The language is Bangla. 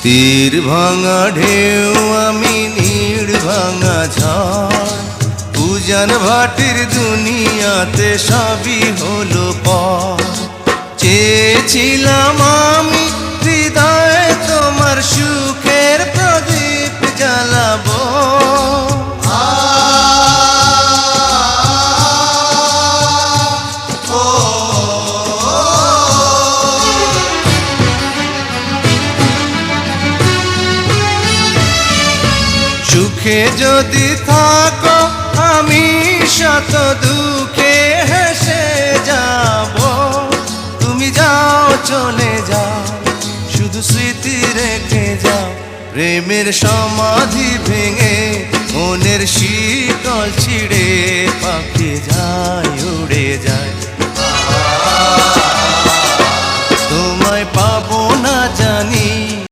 তীর ভাঙা ঢেউ আমি নীড় ভাঙা ঝড়, উজান ভাটির দুনিয়াতে সবই হলো পর। চেয়েছিলাম আমি হৃদয়ে তোমার সুখের প্রদীপ জ্বালাবো, সুখে যদি থাকো আমি শত দুঃখে হেসে যাব। তুমি যাও চলে যাও, শুধু স্মৃতি রেখে যাও। প্রেমের সমাধি ভেঙে মনের শীতল ছিঁড়ে পাখি যায় উড়ে যায়।